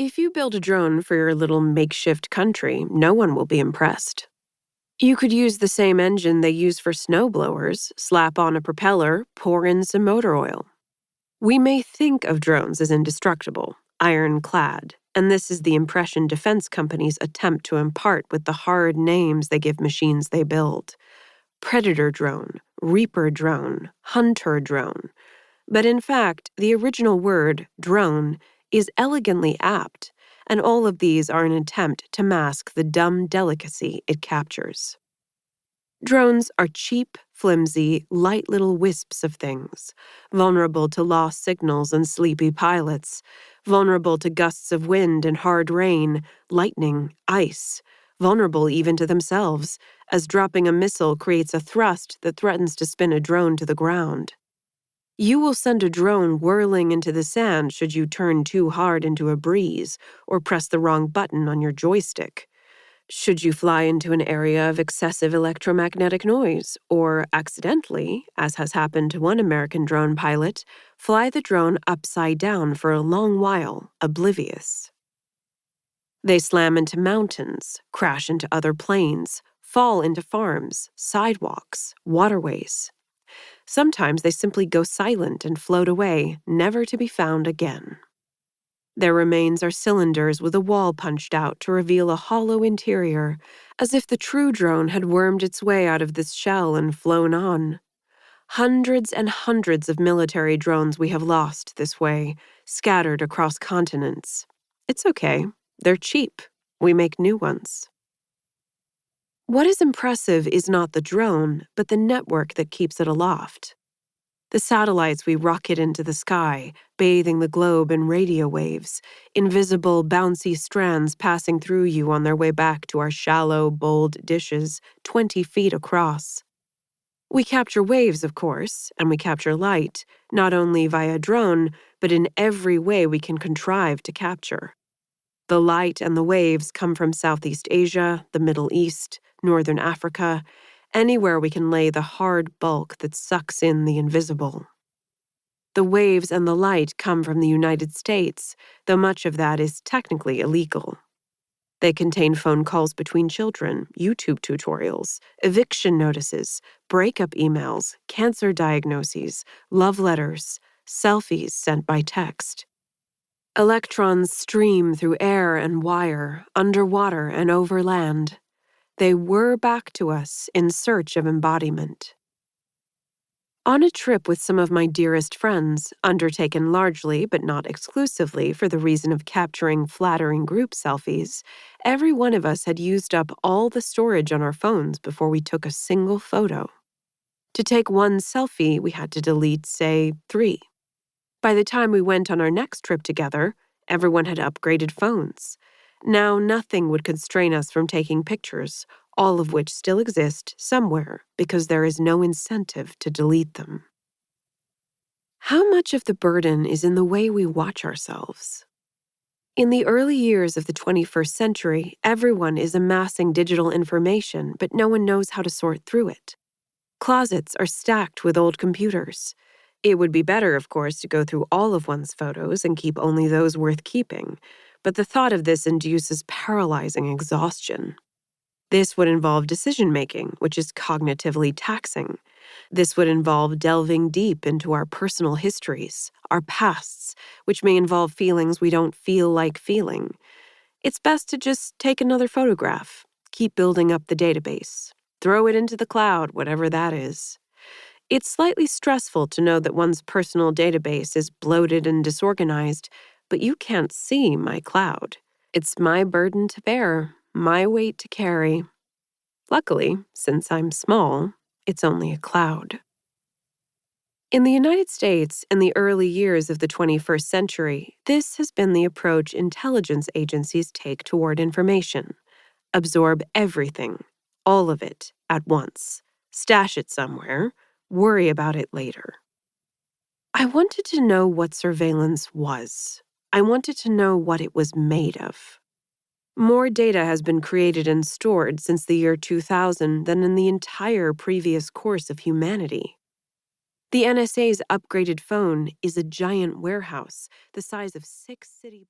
If you build a drone for your little makeshift country, no one will be impressed. You could use the same engine they use for snowblowers, slap on a propeller, pour in some motor oil. We may think of drones as indestructible, ironclad, and this is the impression defense companies attempt to impart with the hard names they give machines they build. Predator drone, Reaper drone, Hunter drone. But in fact, the original word, drone, is elegantly apt, and all of these are an attempt to mask the dumb delicacy it captures. Drones are cheap, flimsy, light little wisps of things, vulnerable to lost signals and sleepy pilots, vulnerable to gusts of wind and hard rain, lightning, ice, vulnerable even to themselves, as dropping a missile creates a thrust that threatens to spin a drone to the ground. You will send a drone whirling into the sand should you turn too hard into a breeze or press the wrong button on your joystick. Should you fly into an area of excessive electromagnetic noise, or accidentally, as has happened to one American drone pilot, fly the drone upside down for a long while, oblivious. They slam into mountains, crash into other planes, fall into farms, sidewalks, waterways. Sometimes they simply go silent and float away, never to be found again. Their remains are cylinders with a wall punched out to reveal a hollow interior, as if the true drone had wormed its way out of this shell and flown on. Hundreds and hundreds of military drones we have lost this way, scattered across continents. It's okay. They're cheap. We make new ones. What is impressive is not the drone, but the network that keeps it aloft. The satellites we rocket into the sky, bathing the globe in radio waves, invisible, bouncy strands passing through you on their way back to our shallow, bold dishes, 20 feet across. We capture waves, of course, and we capture light, not only via drone, but in every way we can contrive to capture. The light and the waves come from Southeast Asia, the Middle East, Northern Africa, anywhere we can lay the hard bulk that sucks in the invisible. The waves and the light come from the United States, though much of that is technically illegal. They contain phone calls between children, YouTube tutorials, eviction notices, breakup emails, cancer diagnoses, love letters, selfies sent by text. Electrons stream through air and wire, underwater and over land. They whir back to us in search of embodiment. On a trip with some of my dearest friends, undertaken largely but not exclusively for the reason of capturing flattering group selfies, every one of us had used up all the storage on our phones before we took a single photo. To take one selfie, we had to delete, say, 3. By the time we went on our next trip together, everyone had upgraded phones. Now nothing would constrain us from taking pictures, all of which still exist somewhere because there is no incentive to delete them. How much of the burden is in the way we watch ourselves? In the early years of the 21st century, everyone is amassing digital information, but no one knows how to sort through it. Closets are stacked with old computers. It would be better, of course, to go through all of one's photos and keep only those worth keeping, but the thought of this induces paralyzing exhaustion. This would involve decision-making, which is cognitively taxing. This would involve delving deep into our personal histories, our pasts, which may involve feelings we don't feel like feeling. It's best to just take another photograph, keep building up the database, throw it into the cloud, whatever that is. It's slightly stressful to know that one's personal database is bloated and disorganized, but you can't see my cloud. It's my burden to bear, my weight to carry. Luckily, since I'm small, it's only a cloud. In the United States, in the early years of the 21st century, this has been the approach intelligence agencies take toward information. Absorb everything, all of it, at once. Stash it somewhere. Worry about it later. I wanted to know what surveillance was. I wanted to know what it was made of. More data has been created and stored since the year 2000 than in the entire previous course of humanity. The NSA's upgraded phone is a giant warehouse the size of 6 city blocks.